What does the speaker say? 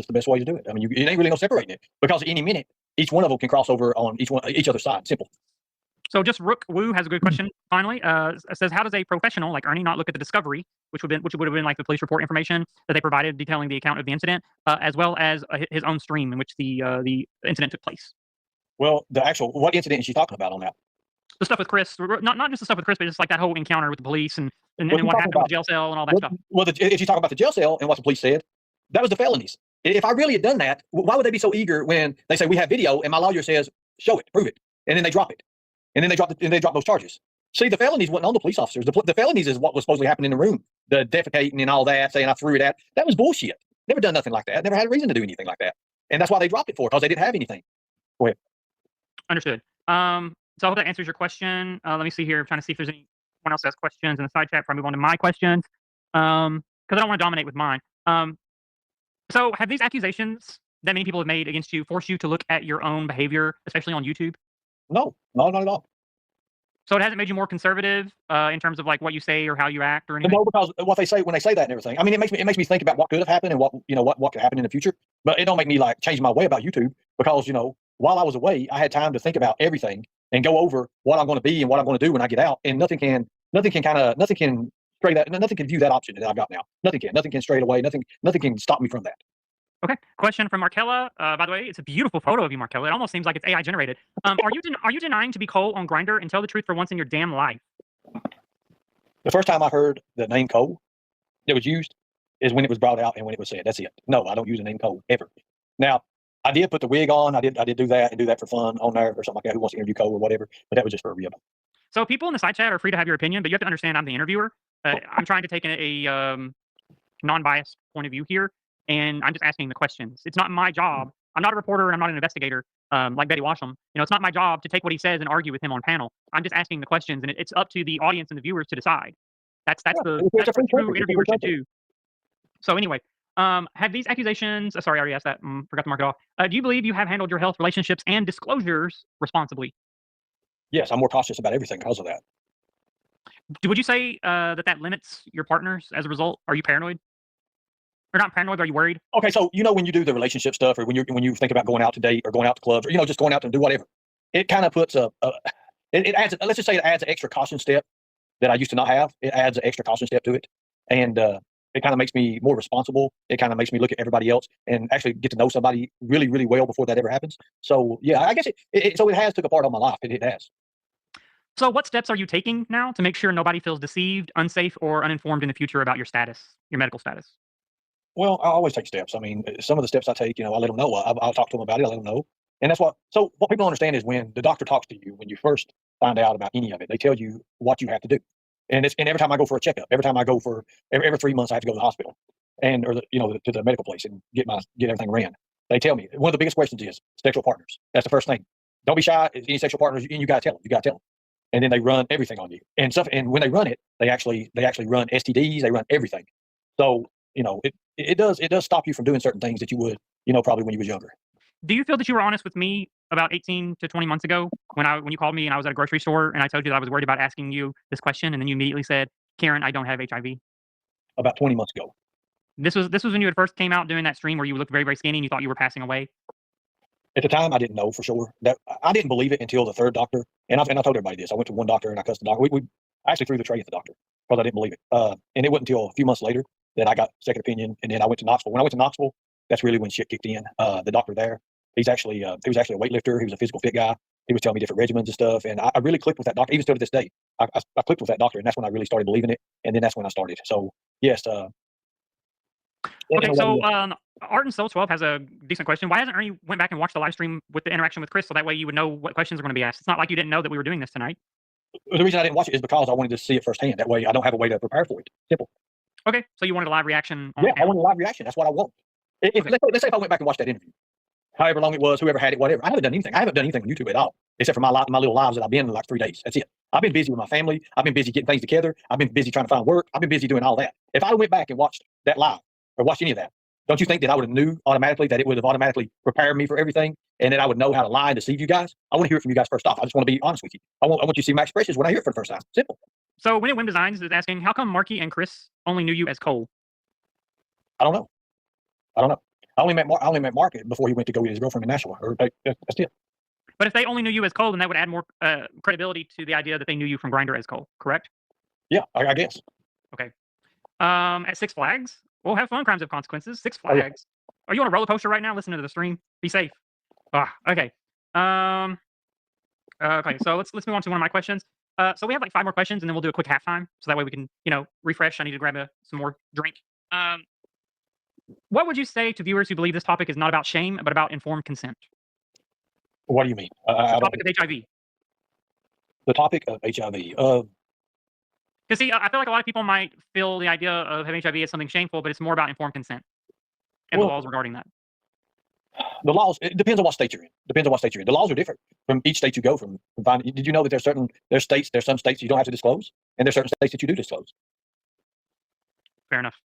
just the best way to do it. I mean, it ain't really no separating it because at any minute, each one of them can cross over on each other's side. Simple. So just Rook Woo has a good question. Finally, says, how does a professional like Ernie not look at the discovery, which would have been like the police report information that they provided detailing the account of the incident, as well as his own stream in which the incident took place? Well, what incident is she talking about on that? The stuff with Chris, not just the stuff with Chris, but just like that whole encounter with the police and What what happened with the jail cell and all that stuff. Well, if you talk about the jail cell and what the police said, that was the felonies. If I really had done that, why would they be so eager when they say we have video and my lawyer says show it, prove it, and then they drop it, and then they drop those charges? See, the felonies wasn't on the police officers. The felonies is what was supposedly happening in the room, the defecating and all that, saying I threw it out. That was bullshit. Never done nothing like that. Never had a reason to do anything like that, and that's why they dropped it because they didn't have anything. Go ahead. Understood. So I hope that answers your question. Let me see here. I'm trying to see if there's anyone else that has questions in the side chat before I move on to my questions. Because I don't want to dominate with mine. So have these accusations that many people have made against you forced you to look at your own behavior, especially on YouTube? No, not at all. So it hasn't made you more conservative in terms of like what you say or how you act or anything? No, because what they say when they say that and everything. I mean, it makes me think about what could have happened and what could happen in the future. But it don't make me like change my way about YouTube because while I was away, I had time to think about everything and go over what I'm going to be and what I'm going to do when I get out. And nothing can view that option that I've got now. Nothing can stray away. Nothing can stop me from that. Okay. Question from Markella. By the way, it's a beautiful photo of you, Markella. It almost seems like it's AI generated. Are you denying to be Cole on Grindr, and tell the truth for once in your damn life? The first time I heard the name Cole that was used is when it was brought out and when it was said. That's it. No, I don't use the name Cole ever. Now, I did put the wig on. I did do that and do that for fun on there or something like that. Who wants to interview Cole or whatever? But that was just for a rib. So people in the side chat are free to have your opinion, but you have to understand I'm the interviewer. I'm trying to take a non-biased point of view here, and I'm just asking the questions. It's not my job. I'm not a reporter and I'm not an investigator like Betty Washam. It's not my job to take what he says and argue with him on panel. I'm just asking the questions, and it's up to the audience and the viewers to decide. That's what true interviewers should do. So anyway, have these accusations? Sorry, I already asked that. Forgot to mark it off. Do you believe you have handled your health, relationships, and disclosures responsibly? Yes, I'm more cautious about everything because of that. Would you say that limits your partners as a result? Are you paranoid? Or not paranoid, but are you worried? Okay, so when you do the relationship stuff, or when you think about going out to date or going out to clubs, or just going out to do whatever, it kind of puts it adds. Let's just say it adds an extra caution step that I used to not have. It adds an extra caution step to it, and it kind of makes me more responsible. It kind of makes me look at everybody else and actually get to know somebody really, really well before that ever happens. So yeah, I guess it has took a part of my life. It has. So what steps are you taking now to make sure nobody feels deceived, unsafe, or uninformed in the future about your status, your medical status? Well, I always take steps. I mean, some of the steps I take, I let them know. I'll talk to them about it. I let them know. And that's what people don't understand is when the doctor talks to you, when you first find out about any of it, they tell you what you have to do. And every time I go for a checkup, every time I go for every 3 months, I have to go to the hospital to the medical place and get everything ran. They tell me one of the biggest questions is sexual partners. That's the first thing. Don't be shy. Any sexual partners, and you got to tell them. You got to tell them. And then they run everything on you and stuff. And when they run it, they actually run STDs. They run everything. So it does stop you from doing certain things that you would probably when you was younger. Do you feel that you were honest with me about 18 to 20 months ago when you called me and I was at a grocery store and I told you that I was worried about asking you this question, and then you immediately said, "Karen, I don't have HIV"? About 20 months ago. This was when you had first came out doing that stream where you looked very, very skinny and you thought you were passing away. At the time, I didn't know for sure. That I didn't believe it until the third doctor. And I told everybody this. I went to one doctor and I cussed the doctor. I actually threw the tray at the doctor because I didn't believe it. And it wasn't until a few months later that I got second opinion. And then I went to Knoxville. When I went to Knoxville, that's really when shit kicked in. The doctor there, he was actually a weightlifter. He was a physical fit guy. He was telling me different regimens and stuff. And I really clicked with that doctor. Even still to this day, I clicked with that doctor. And that's when I really started believing it. And then that's when I started. So yes. Okay, so Art and Soul 12 has a decent question. Why hasn't Ernie went back and watched the live stream with the interaction with Chris so that way you would know what questions are going to be asked? It's not like you didn't know that we were doing this tonight. The reason I didn't watch it is because I wanted to see it firsthand. That way I don't have a way to prepare for it. Simple. Okay, so you wanted a live reaction? Yeah, I wanted a live reaction. That's what I want. Let's say if I went back and watched that interview, however long it was, whoever had it, whatever. I haven't done anything. I haven't done anything on YouTube at all, except for my little lives that I've been in like 3 days. That's it. I've been busy with my family. I've been busy getting things together. I've been busy trying to find work. I've been busy doing all that. If I went back and watched that live or watched any of that, don't you think that I would have knew automatically that it would have automatically prepared me for everything, and that I would know how to lie and deceive you guys? I want to hear it from you guys first off. I just want to be honest with you. I want you to see my expressions when I hear it for the first time. Simple. So When It Wim Designs is asking, how come Marky and Chris only knew you as Cole? I don't know. I only met Mark before he went to go get his girlfriend in Nashua. That's it. But if they only knew you as Cole, then that would add more credibility to the idea that they knew you from Grindr as Cole, correct? Yeah, I guess. Okay. At Six Flags, we'll have fun. Crimes of Consequences. Six Oh, yeah. Flags. Are you on a roller coaster right now? Listening to the stream. Be safe. Okay. Okay. So let's move on to one of my questions. So we have like 5 more questions, and then we'll do a quick halftime, so that way we can refresh. I need to grab some more drink. What would you say to viewers who believe this topic is not about shame, but about informed consent? What do you mean? The I don't, topic of HIV. the topic of HIV. Because see, I feel like a lot of people might feel the idea of having HIV as something shameful, but it's more about informed consent and the Well, laws regarding that. the laws, it depends on what state you're in. The laws are different from each state you go from. Did you know that there's some states you don't have to disclose, and there's certain states that you do disclose. Fair enough.